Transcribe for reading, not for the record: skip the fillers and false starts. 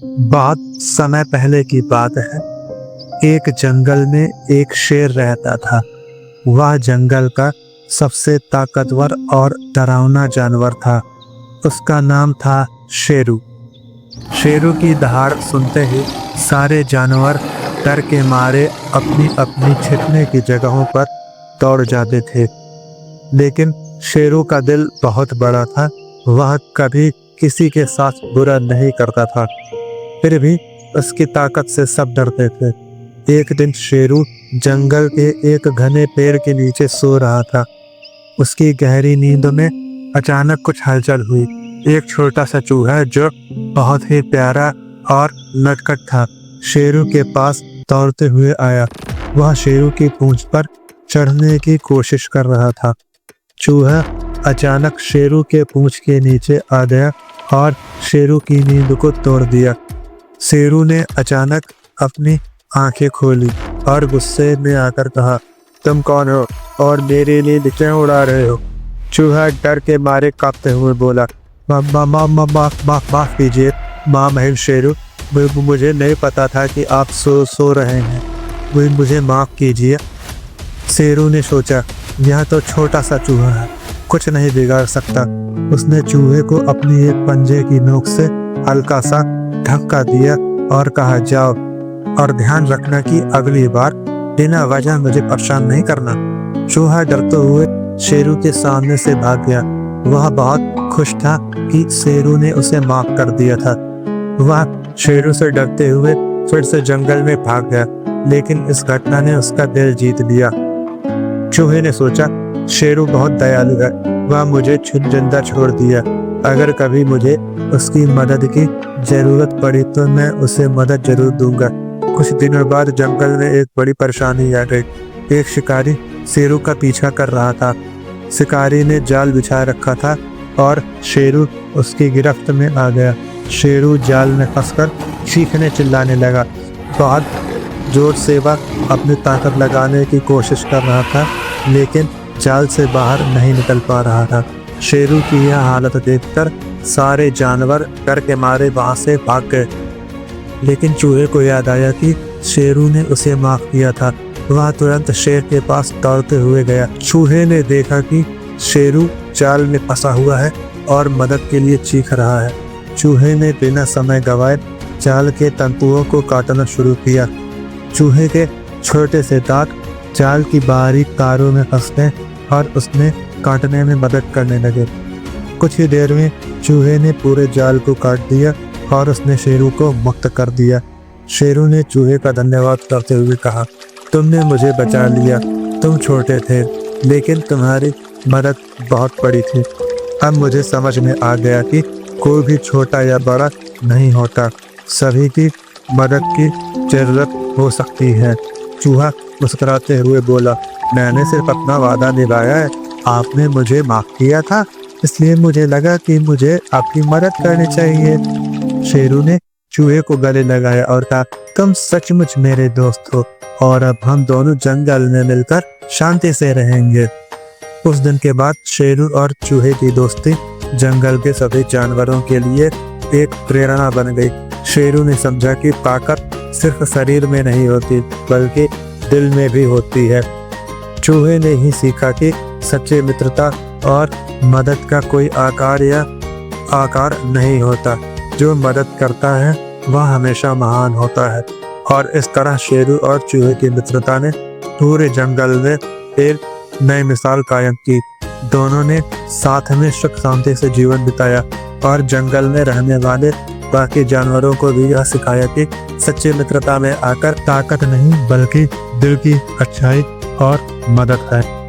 बहुत समय पहले की बात है। एक जंगल में एक शेर रहता था। वह जंगल का सबसे ताकतवर और डरावना जानवर था। उसका नाम था शेरू। शेरू की दहाड़ सुनते ही सारे जानवर डर के मारे अपनी अपनी छिपने की जगहों पर दौड़ जाते थे। लेकिन शेरू का दिल बहुत बड़ा था। वह कभी किसी के साथ बुरा नहीं करता था। फिर भी उसकी ताकत से सब डरते थे। एक दिन शेरू जंगल के एक घने पेड़ के नीचे सो रहा था। उसकी गहरी नींद में अचानक कुछ हलचल हुई। एक छोटा सा चूहा जो बहुत ही प्यारा और नटखट था, शेरू के पास दौड़ते हुए आया। वह शेरू की पूंछ पर चढ़ने की कोशिश कर रहा था। चूहा अचानक शेरू के पूंछ के नीचे आ गया और शेरू की नींद को तोड़ दिया। शेरू ने अचानक अपनी आंखें खोली और गुस्से में आकर कहा, तुम कौन हो और मेरी नींद क्यों उड़ा रहे हो? चूहा डर के मारे कांपते हुए बोला, माफ कीजिए महल शेरू, मुझे नहीं पता था कि आप सो रहे हैं, मुझे माफ कीजिए। शेरू ने सोचा, यह तो छोटा सा चूहा है, कुछ नहीं बिगाड़ सकता। उसने चूहे को अपनी एक पंजे की नोक से हल्का सा धक्का दिया और कहा, जाओ और ध्यान रखना कि अगली बार बिना वजह मुझे परेशान नहीं करना। चूहा डरते हुए शेरू के सामने से भाग गया। वह बहुत खुश था कि शेरू ने उसे माफ कर दिया था। वह शेरू से डरते हुए फिर से जंगल में भाग गया, लेकिन इस घटना ने उसका दिल जीत लिया। चूहे ने सोचा, शेरू बहुत दयालु है, वह मुझे जिंदा छोड़ दिया। अगर कभी मुझे उसकी मदद की जरूरत पड़ी तो मैं उसे मदद जरूर दूंगा। कुछ दिनों बाद जंगल में एक बड़ी परेशानी आ गई। एक शिकारी शेरू का पीछा कर रहा था। शिकारी ने जाल बिछा रखा था और शेरू उसकी गिरफ्त में आ गया। शेरू जाल में फंसकर चीखने चिल्लाने लगा। बहुत जोर से वह अपनी ताकत लगाने की कोशिश कर रहा था, लेकिन जाल से बाहर नहीं निकल पा रहा था। शेरू की यह हालत देखकर सारे जानवर डर के मारे वहां से भाग गए। लेकिन चूहे को याद आया कि शेरू ने उसे माफ किया था। वह तुरंत शेर के पास दौड़ते हुए गया। चूहे ने देखा कि शेरू जाल में फंसा हुआ है और मदद के लिए चीख रहा है। चूहे ने बिना समय गंवाए जाल के तंतुओं को काटना शुरू किया। चूहे के छोटे से दांत जाल की बारीक तारों में फंस गए और उसने काटने में मदद करने लगे। कुछ ही देर में चूहे ने पूरे जाल को काट दिया और उसने शेरू को मुक्त कर दिया। शेरू ने चूहे का धन्यवाद करते हुए कहा, तुमने मुझे बचा लिया। तुम छोटे थे, लेकिन तुम्हारी मदद बहुत बड़ी थी। अब मुझे समझ में आ गया कि कोई भी छोटा या बड़ा नहीं होता, सभी की मदद की जरूरत हो सकती है। चूहा मुस्कुराते हुए बोला, मैंने सिर्फ अपना वादा निभाया है। आपने मुझे माफ किया था, इसलिए मुझे लगा कि मुझे आपकी मदद करनी चाहिए। शेरू ने चूहे को गले लगाया और कहा, तुम सचमुच मेरे दोस्त हो और अब हम दोनों जंगल में मिलकर शांति से रहेंगे। उस दिन के बाद शेरू और चूहे की दोस्ती जंगल के सभी जानवरों के लिए एक प्रेरणा बन गई। शेरू ने समझा कि ताकत सिर्फ शरीर में नहीं होती, बल्कि दिल में भी होती है। चूहे ने ही सीखा कि सच्ची मित्रता और मदद का कोई आकार नहीं होता। जो मदद करता है वह हमेशा महान होता है। और इस तरह शेरू और चूहे की मित्रता ने पूरे जंगल में एक नई मिसाल कायम की। दोनों ने साथ में सुख शांति से जीवन बिताया और जंगल में रहने वाले बाकी जानवरों को भी यह सिखाया कि सच्ची मित्रता में आकर ताकत नहीं, बल्कि दिल की अच्छाई और मदद है।